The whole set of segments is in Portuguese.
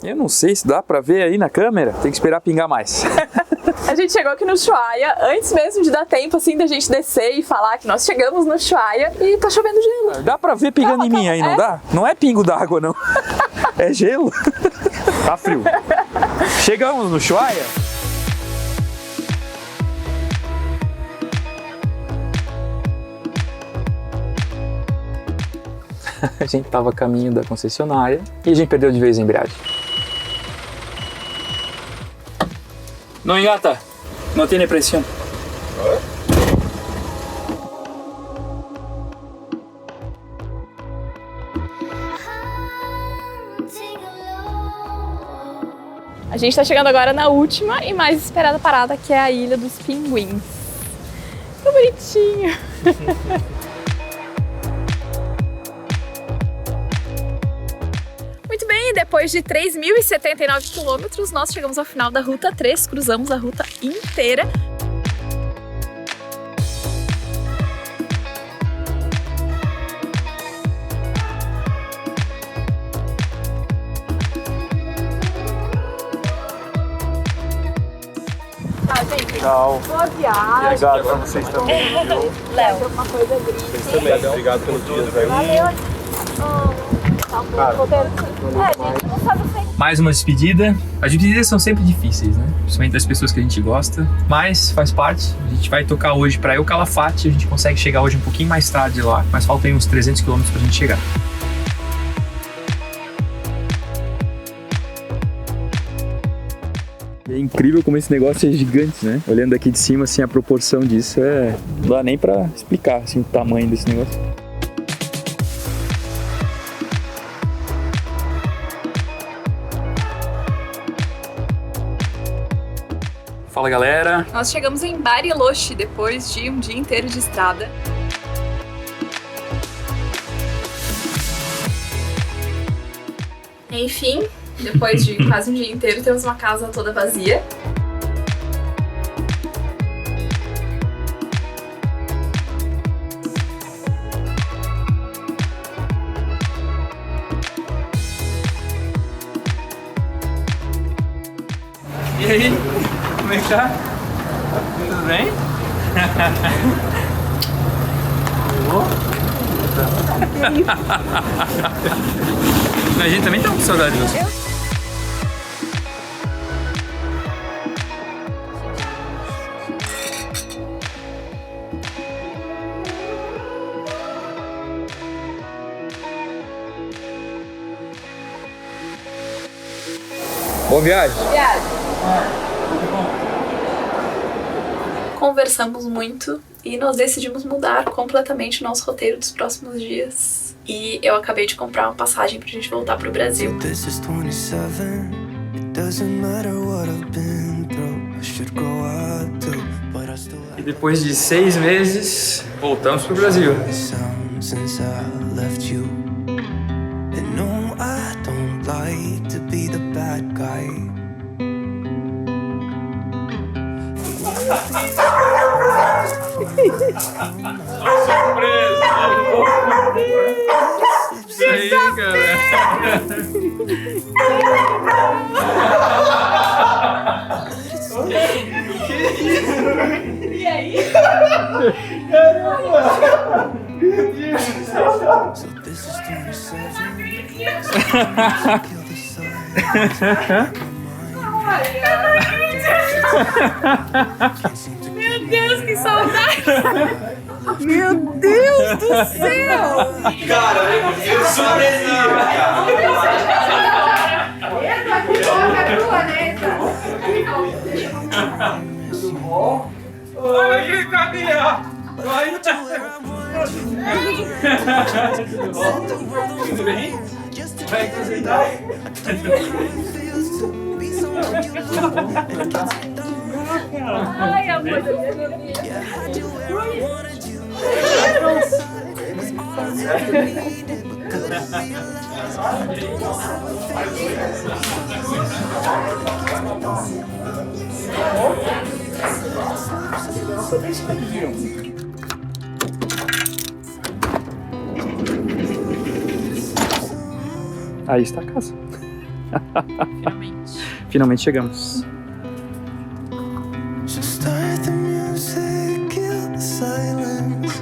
Eu não sei se dá pra ver aí na câmera, tem que esperar pingar mais. A gente chegou aqui no Ushuaia, antes mesmo de dar tempo assim da gente descer e falar que nós chegamos no Ushuaia e tá chovendo gelo. Dá pra ver pingando em mim aí, não dá? Não é pingo d'água, não. É gelo. Tá frio. Chegamos no Ushuaia. A gente tava a caminho da concessionária e a gente perdeu de vez a embreagem. Não engata, não tem pressão. A gente tá chegando agora na última e mais esperada parada, que é a Ilha dos Pinguins. Que bonitinho! Muito bem, depois de 3.079 quilômetros, nós chegamos ao final da Ruta 3, cruzamos a ruta inteira. Tchau. Boa viagem. Obrigado pra vocês também. Léo, uma coisa gris. Vocês também, obrigado pelos dias aí. Valeu. Gente, não sabe o que. Mais uma despedida. As despedidas são sempre difíceis, né? Principalmente das pessoas que a gente gosta. Mas faz parte. A gente vai tocar hoje pra El Calafate. A gente consegue chegar hoje um pouquinho mais tarde lá. Mas faltam aí uns 300 km pra gente chegar. É incrível como esse negócio é gigante, né? Olhando aqui de cima, assim, a proporção disso não dá nem pra explicar, assim, o tamanho desse negócio. Fala, galera! Nós chegamos em Bariloche depois de um dia inteiro de estrada. Enfim, depois de quase um dia inteiro, temos uma casa toda vazia. E aí? Como é que tá? Tudo bem? A gente também tá com saudade de você. Boa viagem! Conversamos muito e nós decidimos mudar completamente o nosso roteiro dos próximos dias. E eu acabei de comprar uma passagem pra gente voltar pro Brasil. E depois de 6 meses, voltamos pro Brasil. Isso aí, cara. E aí? Meu Deus, que saudade! Meu Deus do céu! Cara, eu sobrevivo, cara. Tudo bom? Oi, que cabia! Oi, tudo bom? Tudo bem? Vai que você tá? Ai, amor da minha vida. Aí está a casa. Finalmente. Finalmente chegamos. Start the music, kill the silence.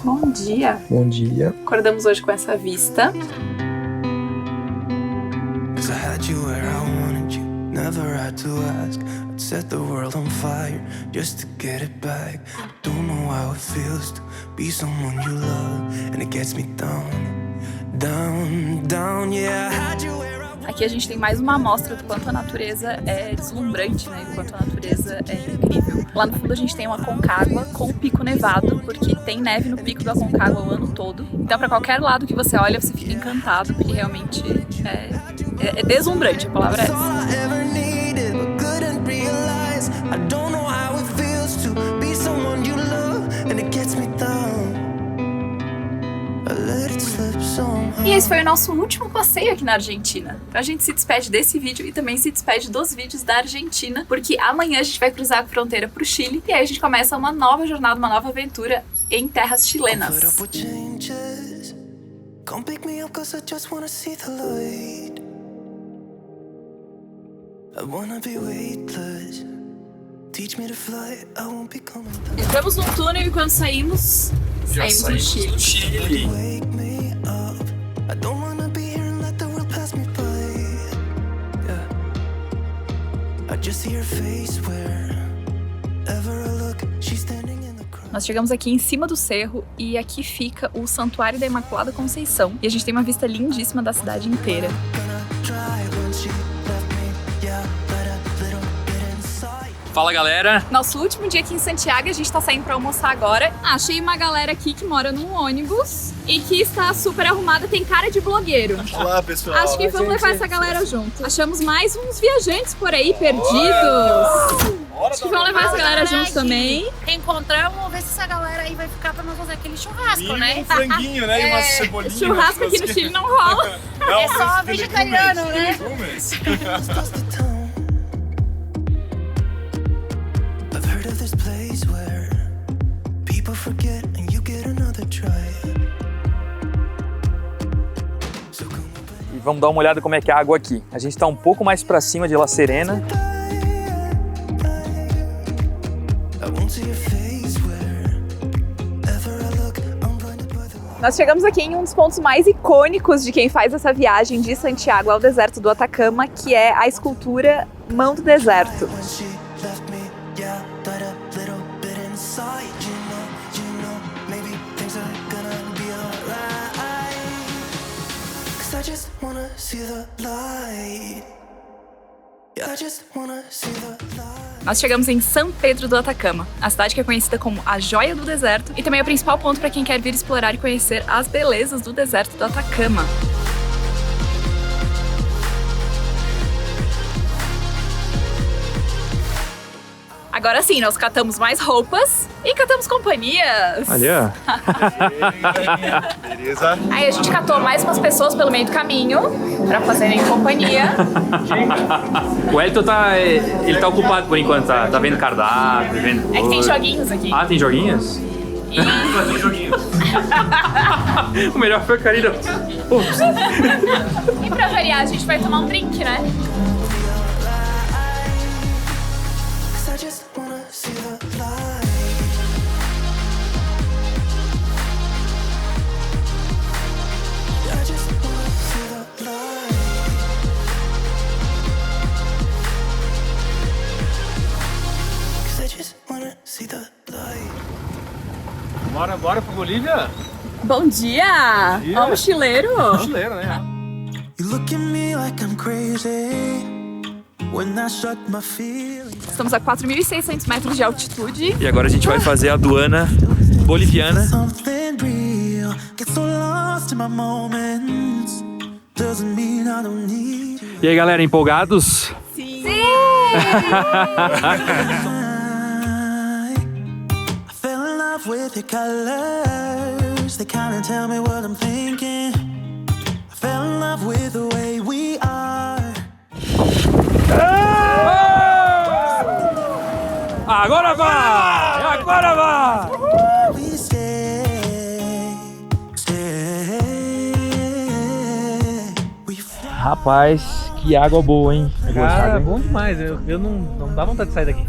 Bom dia. Bom dia. Acordamos hoje com essa vista. 'Cause I had you where I wanted you, never had to ask. I'd set the world on fire just to get it back. Don't know how it feels to be someone you love, and it gets me down, down, down. Yeah, I had you where I Aqui a gente tem mais uma amostra do quanto a natureza é deslumbrante, né? Do quanto a natureza é incrível. Lá no fundo a gente tem uma Aconcagua com o pico nevado, porque tem neve no pico do Aconcagua o ano todo. Então pra qualquer lado que você olha, você fica encantado, porque realmente é deslumbrante, a palavra é all essa. I ever needed, but couldn't realize. I don't know how it feels to be someone you love, and it gets me down. I let it slip somehow. E esse foi o nosso último passeio aqui na Argentina. Então a gente se despede desse vídeo e também se despede dos vídeos da Argentina, porque amanhã a gente vai cruzar a fronteira pro Chile e aí a gente começa uma nova jornada, uma nova aventura em terras Put chilenas. up with changes. Come pick me up 'cause I just wanna see the light. I wanna be weightless. Teach me to fly, I won't be coming down. Entramos num túnel e quando saímos do Chile. Chile. Wake me up. I don't wanna be here and let the world pass me by. Yeah. I just see her face wherever I look. She's standing in the crowd. Nós chegamos aqui em cima do cerro e aqui fica o Santuário da Imaculada Conceição. E a gente tem uma vista lindíssima da cidade inteira. Gonna try when she left me. Yeah, let a little bit inside. Fala, galera. Nosso último dia aqui em Santiago, a gente tá saindo pra almoçar agora. Achei uma galera aqui que mora num ônibus e que está super arrumada, tem cara de blogueiro. Olá, pessoal. Acho que vamos levar essa galera junto. Achamos mais uns viajantes por aí perdidos. Acho que vamos levar essa galera junto também. Encontramos, vamos ver se essa galera aí vai ficar pra nós fazer aquele churrasco, né? Um franguinho, né? E umas cebolinhas. Churrasco aqui no Chile não rola. Não, É só mas vegetariano, né? legumes. Across the town. I've heard of this place where people forget and you get another try. So come on, E vamos dar uma olhada como é que é a água aqui. A gente tá um pouco mais pra cima de La Serena. I won't see your face wherever I look. I'm blinded by the light. Nós chegamos aqui em um dos pontos mais icônicos de quem faz essa viagem de Santiago ao deserto do Atacama, que é a escultura Mão do Deserto. When she left me, yeah, died a little bit inside. You know, maybe things are gonna be alright. 'Cause I just wanna see the light. Yeah, I just wanna see the light. Nós chegamos em São Pedro do Atacama, a cidade que é conhecida como a Joia do Deserto e também é o principal ponto para quem quer vir explorar e conhecer as belezas do deserto do Atacama. Agora sim, nós catamos mais roupas e catamos companhias. Olha. Beleza? Aí a gente catou mais umas pessoas pelo meio do caminho pra fazerem companhia. O Elton ele tá ocupado por enquanto, tá vendo cardápio, vendo... É que tem joguinhos aqui. Ah, tem joguinhos? Tem joguinhos. O melhor foi a Karina. E pra variar, a gente vai tomar um drink, né? 'Cause I just wanna see the light. I just wanna see the light. 'Cause I just wanna see the light. Bora pro Bolívia? Bom dia! dia. Ó, mochileiro! Chileiro, né? You look at me like I'm crazy when I shut my feelings. Estamos a 4.600 metros de altitude. E agora a gente vai fazer a aduana boliviana. Something real. Get so lost in my moments. Doesn't mean I don't need you. E aí, galera, empolgados? Sim! I fell in love with your colors. They kinda tell me what I'm thinking. I fell in love with the way we are. Agora vai! Agora vai! We stay. Rapaz, que água boa, hein? Cara, bom demais. Eu não dá vontade de sair daqui.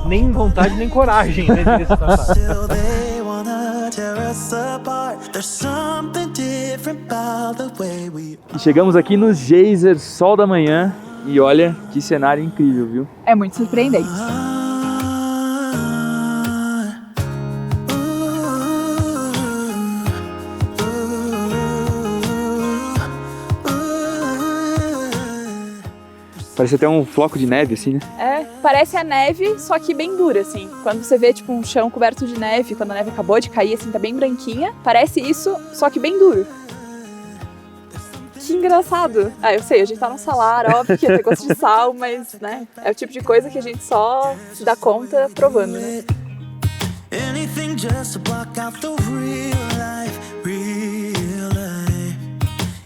Nem vontade, nem coragem, né? Diga-se de passagem. Still they wanna tear us apart. There's something different about the way we E chegamos aqui no Geyser, sol da manhã. E olha que cenário incrível, viu? É muito surpreendente. are. Parece até um floco de neve, assim, né? É, parece a neve, só que bem dura, assim. Quando você vê, tipo, um chão coberto de neve, quando a neve acabou de cair, assim, tá bem branquinha. Parece isso, só que bem duro. Que engraçado. Ah, eu sei, a gente tá num salar, óbvio que ia ter gosto de sal, mas, né, é o tipo de coisa que a gente só se dá conta provando, né? Anything just to block out the real life, real life.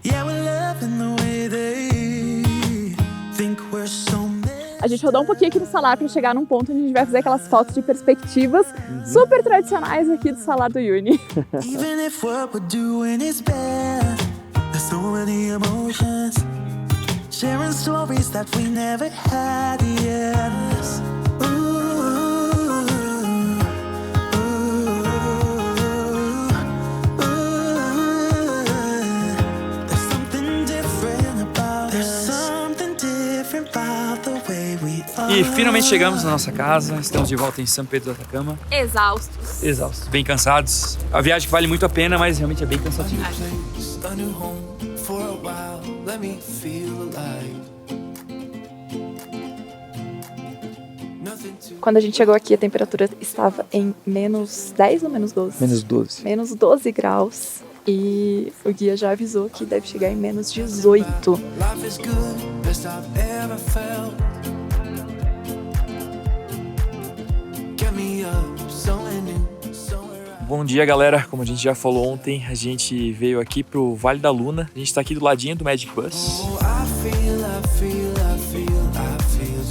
Yeah, we're loving the way they think we're so mad. A gente rodou um pouquinho aqui no salar pra chegar num ponto onde a gente vai fazer aquelas fotos de perspectivas super tradicionais aqui do salar do Uyuni. Even if what we're doing is bad, there's so many emotions. Sharing stories that we never had, yes. E finalmente chegamos na nossa casa, estamos de volta em São Pedro do Atacama. Exaustos. Exaustos, bem cansados. A viagem vale muito a pena, mas realmente é bem cansativa. A new home for a while, let me feel alive. Nothing to Quando a gente chegou aqui, a temperatura estava em menos 10 ou menos 12? Menos 12. Menos 12 graus. E o guia já avisou que deve chegar em menos 18. life is good, best I've ever felt. Get me up, somewhere new, somewhere I Bom dia, galera. Como a gente já falou ontem, a gente veio aqui pro Vale da Luna. A gente tá aqui do ladinho do Magic Bus. Oh, I feel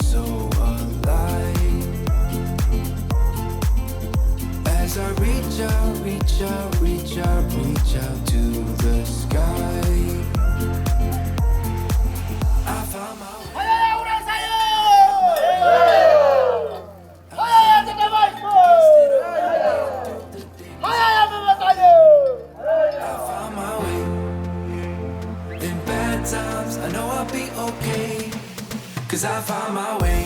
so alive. As I reach out, reach out, reach out, reach out to the sky. I found my way. I found my way. In bad times, I know I'll be okay. 'Cause I found my way.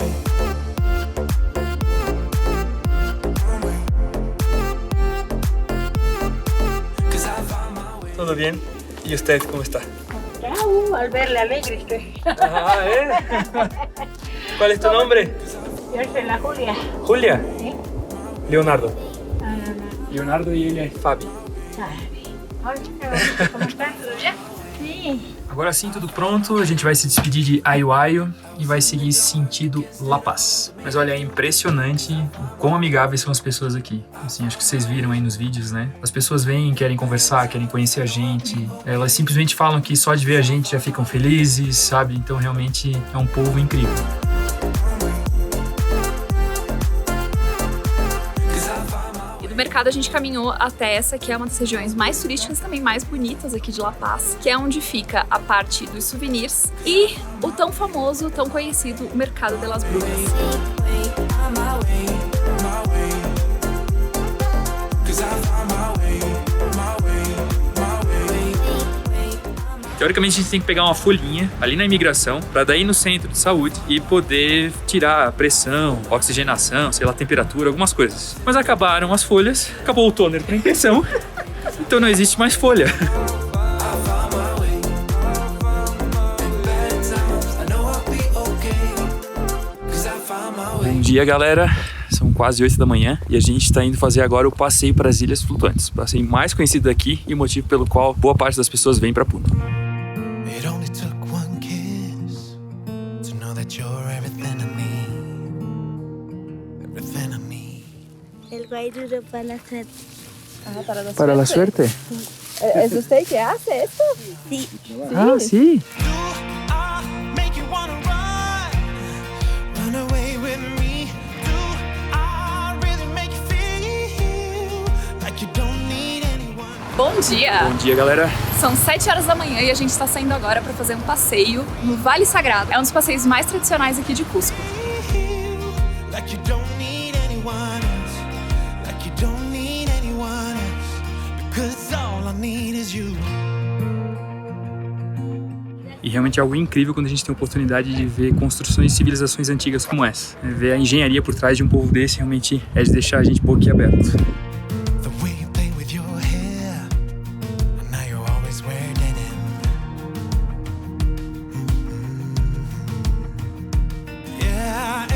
Tudo bem? E você, como está? Al verle alegre estoy. Ah, ¿eh? ¿Cuál es tu nombre? Yo soy la Julia. Julia. Sí. Leonardo. Ah, no. Leonardo e ele é Fabi. Hola, ¿cómo estás? ¿Todo bien? Sí. Agora sim, tudo pronto. A gente vai se despedir de Ayo e vai seguir sentido La Paz. Mas olha, é impressionante o quão amigáveis são as pessoas aqui. Assim, acho que vocês viram aí nos vídeos, né? As pessoas vêm, querem conversar, querem conhecer a gente. Elas simplesmente falam que só de ver a gente já ficam felizes, sabe? Então realmente é um povo incrível. Do mercado a gente caminhou até essa que é uma das regiões mais turísticas, também mais bonitas aqui de La Paz, que é onde fica a parte dos souvenirs e o tão famoso, tão conhecido Mercado de las Brujas. Teoricamente a gente tem que pegar uma folhinha ali na imigração para daí no centro de saúde e poder tirar a pressão, oxigenação, sei lá, temperatura, algumas coisas. Mas acabaram as folhas, acabou o toner para impressão, então não existe mais folha. Bom dia, galera. São quase 8 da manhã e a gente está indo fazer agora o passeio para as Ilhas Flutuantes, o passeio mais conhecido daqui e o motivo pelo qual boa parte das pessoas vem para Puno. It only took one kiss to know that you're everything I need. Everything I need. El guaiduro para la suerte. Para la suerte? ¿Es usted que hace esto? Sí. Ah, sim. Make you wanna run away with me. Do I really make you feel like you don't need anyone? Bom Bom dia! Bom dia, galera. São 7 horas da manhã e a gente está saindo agora para fazer um passeio no Vale Sagrado. É um dos passeios mais tradicionais aqui de Cusco. Like you don't need anyone else. Like you don't need anyone else. Because all I need is you. E realmente é algo incrível quando a gente tem a oportunidade de ver construções e civilizações antigas como essa. Ver a engenharia por trás de um povo desse realmente é de deixar a gente boquiaberto. The way you play with your hair. And now you always wear denim. Yeah,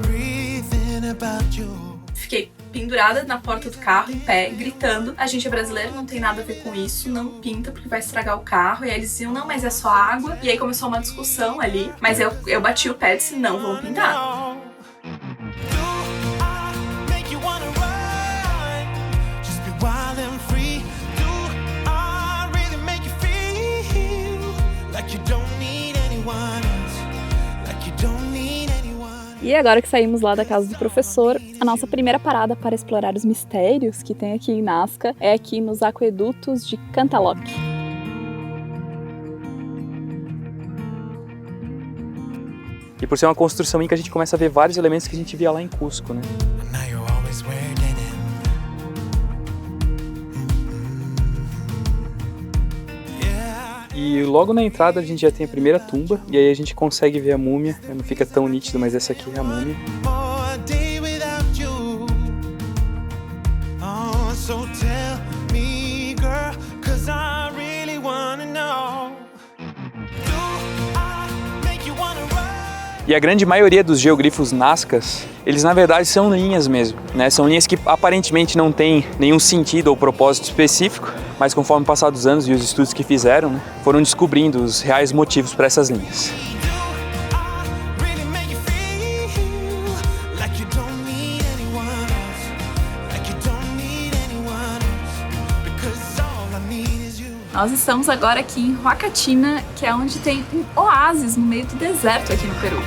everything about you. Fiquei pendurada na porta do carro, em pé, gritando. A gente é brasileiro, não tem nada a ver com isso, não pinta porque vai estragar o carro. E aí eles diziam, não, mas é só água. E aí começou uma discussão ali, mas eu bati o pé e disse, não, vamos pintar. E agora que saímos lá da casa do professor, a nossa primeira parada para explorar os mistérios que tem aqui em Nazca é aqui nos aquedutos de Cantalok. E por ser uma construção em que a gente começa a ver vários elementos que a gente via lá em Cusco, né? E logo na entrada a gente já tem a primeira tumba, e aí a gente consegue ver a múmia. Não fica tão nítido, mas essa aqui é a múmia. E a grande maioria dos geoglifos Nazcas, eles na verdade são linhas mesmo, né? São linhas que aparentemente não têm nenhum sentido ou propósito específico, mas conforme o passar dos anos e os estudos que fizeram, né, foram descobrindo os reais motivos para essas linhas. Nós estamos agora aqui em Huacatina, que é onde tem um oásis no meio do deserto aqui no Peru.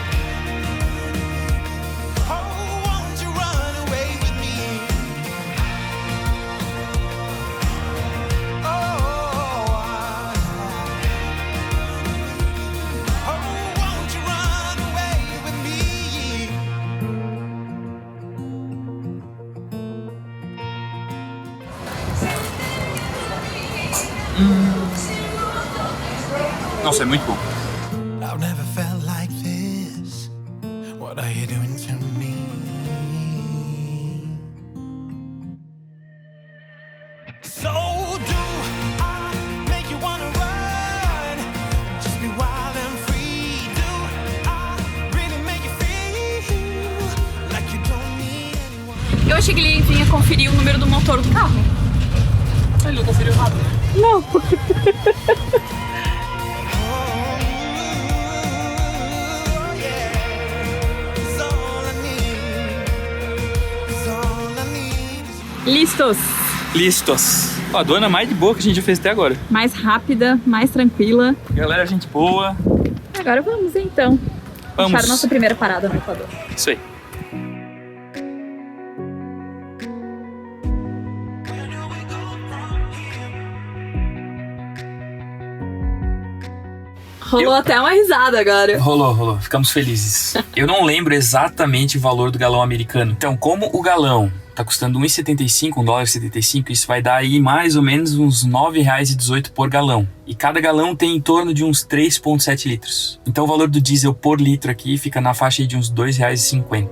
Nossa, é muito bom. I've never felt like this. What are you doing to me? So do I make you wanna run? Just be wild and free. Do I really make you feel like you don't need anyone? Eu achei que ele vinha conferir o número do motor do carro. Ele não conferiu nada. Não. Listos! Listos! Ó, a aduana mais de boa que a gente já fez até agora. Mais rápida, mais tranquila. Galera, gente boa. Agora vamos então. Vamos. Deixar a nossa primeira parada no Equador. Isso aí. Rolou até uma risada agora. Rolou. Ficamos felizes. Eu não lembro exatamente o valor do galão americano. Então, como o galão tá custando $1,75, $1,75, isso vai dar aí mais ou menos uns R$ 9,18 por galão. E cada galão tem em torno de uns 3,7 litros. Então o valor do diesel por litro aqui fica na faixa de uns R$ 2,50.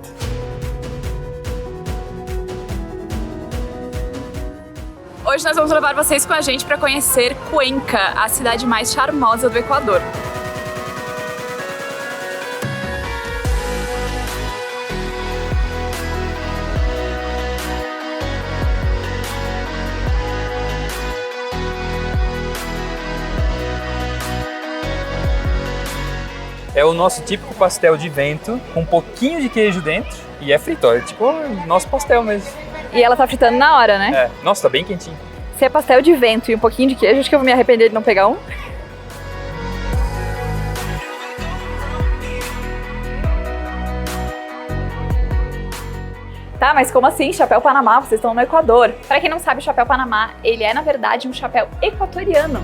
Hoje nós vamos levar vocês com a gente para conhecer Cuenca, a cidade mais charmosa do Equador. É o nosso típico pastel de vento, com um pouquinho de queijo dentro e é frito, é tipo o nosso pastel mesmo. E ela tá fritando na hora, né? É, nossa, tá bem quentinho. Se é pastel de vento e um pouquinho de queijo, acho que eu vou me arrepender de não pegar um. Tá, mas como assim? Chapéu Panamá, vocês estão no Equador. Pra quem não sabe, o chapéu Panamá, ele é na verdade um chapéu equatoriano.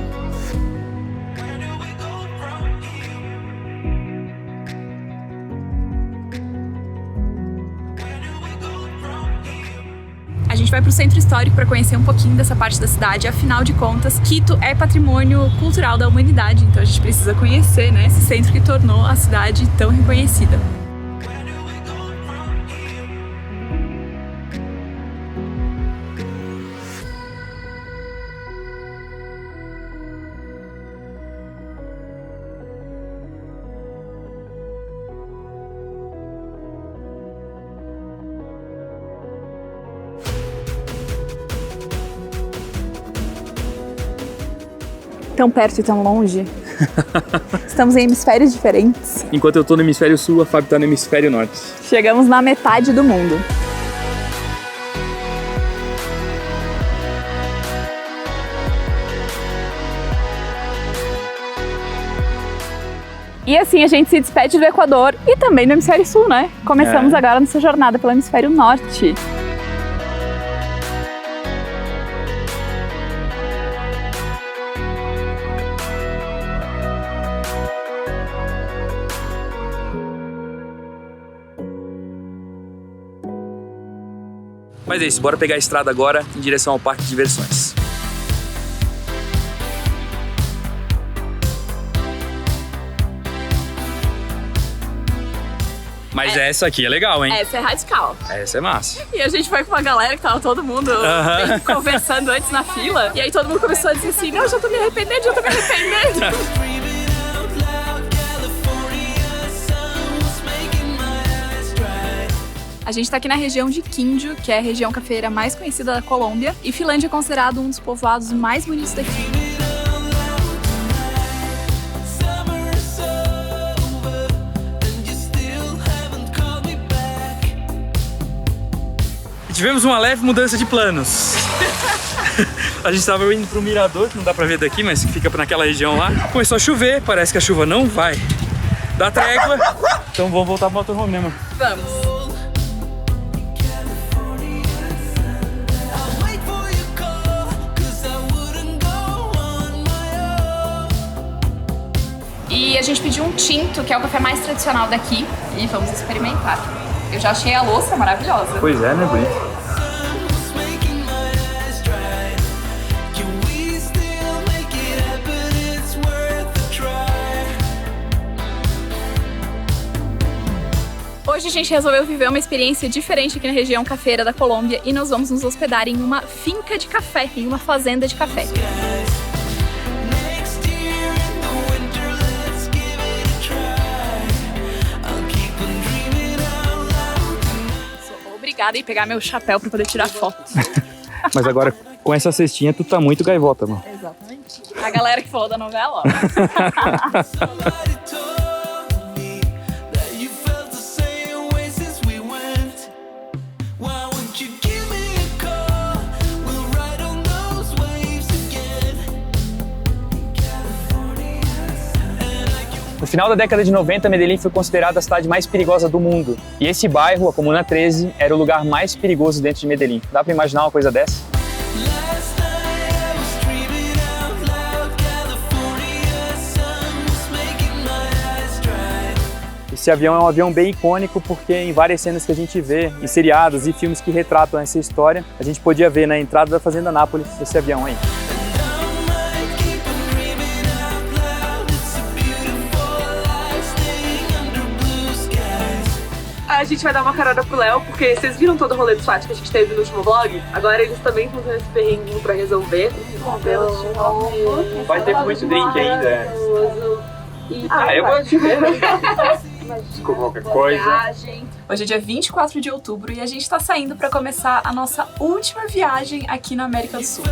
A gente vai pro centro histórico para conhecer um pouquinho dessa parte da cidade. Afinal de contas, Quito é patrimônio cultural da humanidade, então a gente precisa conhecer, né, esse centro que tornou a cidade tão reconhecida. Tão perto e tão longe. Estamos em hemisférios diferentes. Enquanto eu tô no hemisfério sul, a Fábio tá no hemisfério norte. Chegamos na metade do mundo. E assim a gente se despede do Equador e também do hemisfério sul, né? Começamos agora nossa jornada pelo hemisfério norte. Mas é isso, bora pegar a estrada agora em direção ao parque de diversões. Mas essa aqui é legal, hein? Essa é radical. Essa é massa. E a gente foi com uma galera que tava todo mundo bem conversando antes na fila. E aí todo mundo começou a dizer assim, não, já tô me arrependendo, já tô me arrependendo. A gente tá aqui na região de Quindio, que é a região cafeeira mais conhecida da Colômbia. E Finlândia é considerado um dos povoados mais bonitos daqui. Tivemos uma leve mudança de planos. A gente estava indo pro mirador, que não dá pra ver daqui, mas fica naquela região lá. Começou a chover, parece que a chuva não vai dar trégua. Então vamos voltar pro motorhome, né, mano? Vamos. E a gente pediu um tinto, que é o café mais tradicional daqui, e vamos experimentar. Eu já achei a louça maravilhosa. Pois é, né, bonito? Hoje a gente resolveu viver uma experiência diferente aqui na região cafeira da Colômbia e nós vamos nos hospedar em uma finca de café, em uma fazenda de café. Obrigada em pegar meu chapéu para poder tirar foto. Mas agora, com essa cestinha, tu tá muito gaivota, mano. Exatamente. A galera que falou da novela, ó. No final da década de 90, Medellín foi considerada a cidade mais perigosa do mundo. E esse bairro, a Comuna 13, era o lugar mais perigoso dentro de Medellín. Dá pra imaginar uma coisa dessa? Esse avião é um avião bem icônico porque em várias cenas que a gente vê, em seriados e filmes que retratam essa história, a gente podia ver na entrada da Fazenda Nápoles esse avião aí. A gente vai dar uma carona pro Léo, porque vocês viram todo o rolê do SWAT que a gente teve no último vlog? Agora eles também estão tendo esse perrenguinho pra resolver. Vai ter muito drink ainda. Eu gosto de ver. Desculpa qualquer coisa. Hoje é dia 24 de outubro e a gente tá saindo pra começar a nossa última viagem aqui na América do Sul.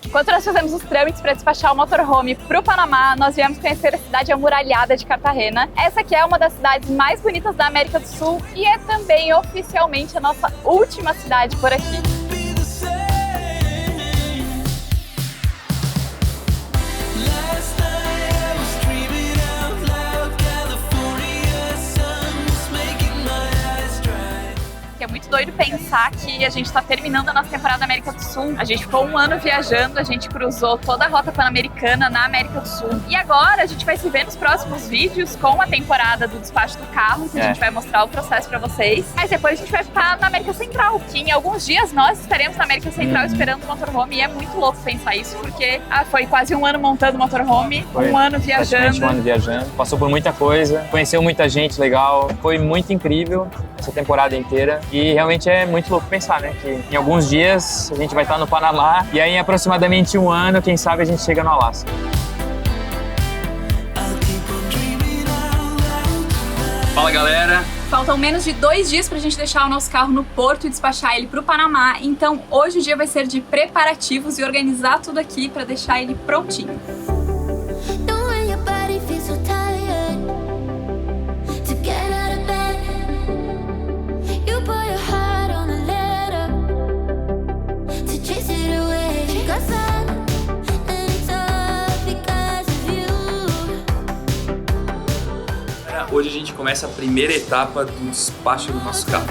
Enquanto nós fazemos os trâmites para despachar o motorhome pro Panamá, nós viemos conhecer a cidade amuralhada de Cartagena. Essa aqui é uma das cidades mais bonitas da América do Sul e é também oficialmente a nossa última cidade por aqui. doido pensar que a gente tá terminando a nossa temporada da América do Sul. A gente ficou um ano viajando, a gente cruzou toda a rota pan-americana na América do Sul. E agora a gente vai se ver nos próximos vídeos com a temporada do despacho do carro, que a gente vai mostrar o processo pra vocês. Mas depois a gente vai ficar na América Central, que em alguns dias nós estaremos na América Central esperando o motorhome. E é muito louco pensar isso, porque foi quase um ano montando o motorhome, um ano viajando. Um ano viajando, passou por muita coisa, conheceu muita gente legal, foi muito incrível essa temporada inteira e realmente é muito louco pensar, né, que em alguns dias a gente vai estar no Panamá e aí em aproximadamente um ano, quem sabe a gente chega no Alasca. Fala, galera! Faltam menos de 2 dias pra gente deixar o nosso carro no porto e despachar ele pro Panamá, então hoje o dia vai ser de preparativos e organizar tudo aqui pra deixar ele prontinho. Hoje a gente começa a primeira etapa do despacho do nosso carro.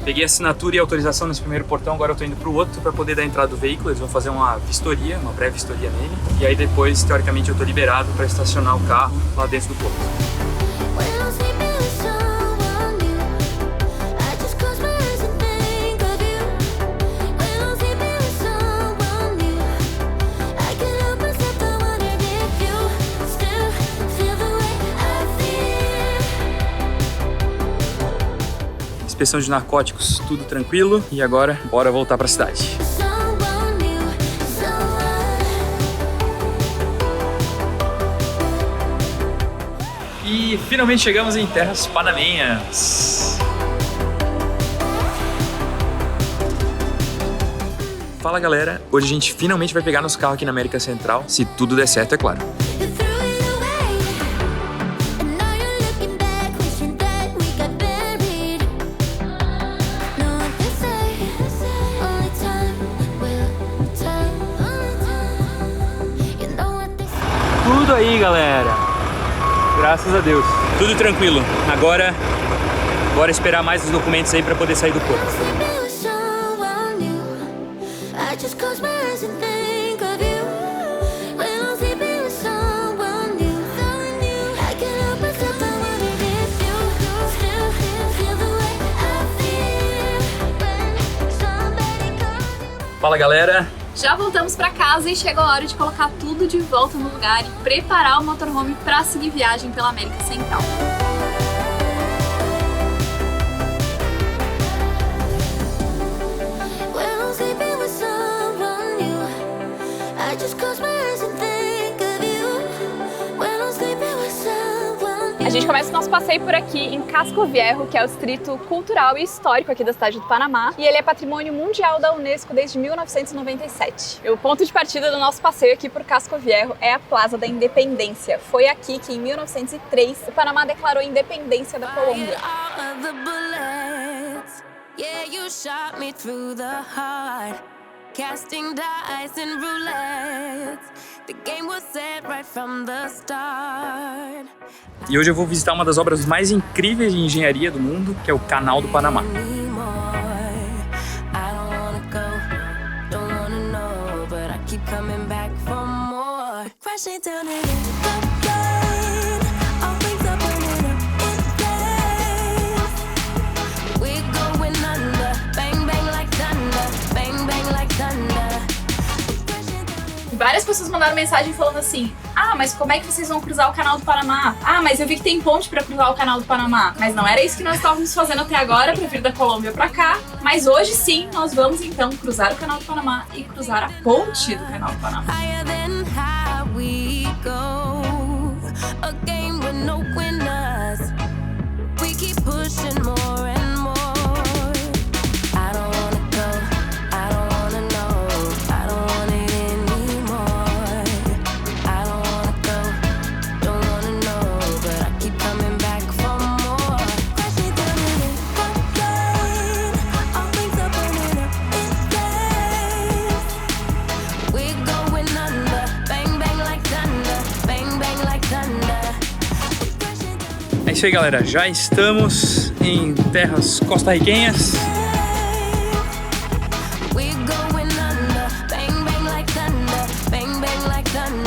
Peguei a assinatura e autorização nesse primeiro portão, agora eu tô indo pro outro para poder dar entrada do veículo. Eles vão fazer uma vistoria, uma pré-vistoria nele. E aí depois, teoricamente, eu tô liberado para estacionar o carro lá dentro do porto. Inspeção de narcóticos, tudo tranquilo. E agora, bora voltar pra cidade. E finalmente chegamos em terras panamenhas. Fala, galera, hoje a gente finalmente vai pegar nosso carro aqui na América Central, se tudo der certo, é claro. Tudo aí, galera. Graças a Deus. Tudo tranquilo. Agora, bora esperar mais os documentos aí pra poder sair do porto. Fala, galera. Já voltamos pra casa e chegou a hora de colocar tudo de volta no lugar e preparar o motorhome para seguir viagem pela América Central. A gente começa o nosso passeio por aqui em Casco Viejo, que é o distrito cultural e histórico aqui da cidade do Panamá, e ele é patrimônio mundial da Unesco desde 1997. O ponto de partida do nosso passeio aqui por Casco Viejo é a Plaza da Independência. Foi aqui que, em 1903, o Panamá declarou a independência da Colômbia. Casting dice and roulette. The game was set right from the start. E hoje eu vou visitar uma das obras mais incríveis de engenharia do mundo, que é o Canal do Panamá. Várias pessoas mandaram mensagem falando assim: ah, mas como é que vocês vão cruzar o Canal do Panamá? Ah, mas eu vi que tem ponte pra cruzar o Canal do Panamá. Mas não era isso que nós estávamos fazendo até agora, pra vir da Colômbia pra cá. Mas hoje sim, nós vamos então cruzar o Canal do Panamá e cruzar a ponte do Canal do Panamá. isso aí, galera. Já estamos em terras costarriquenhas. We're going under, bang bang like thunder, bang bang like thunder.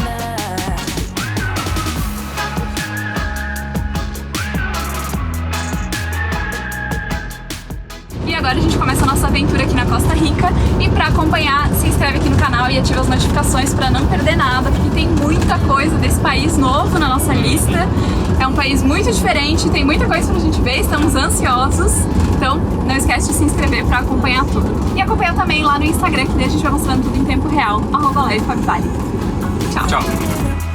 E agora a gente começa a nossa aventura aqui na Costa Rica. E para acompanhar, se inscreve aqui no canal e ativa as notificações para não perder nada, porque tem muita coisa desse país novo na nossa lista. É um país muito diferente, tem muita coisa pra gente ver, estamos ansiosos. Então não esquece de se inscrever para acompanhar tudo. E acompanha também lá no Instagram, que daí a gente vai mostrando tudo em tempo real, @LeveFabiVale. Tchau! Tchau!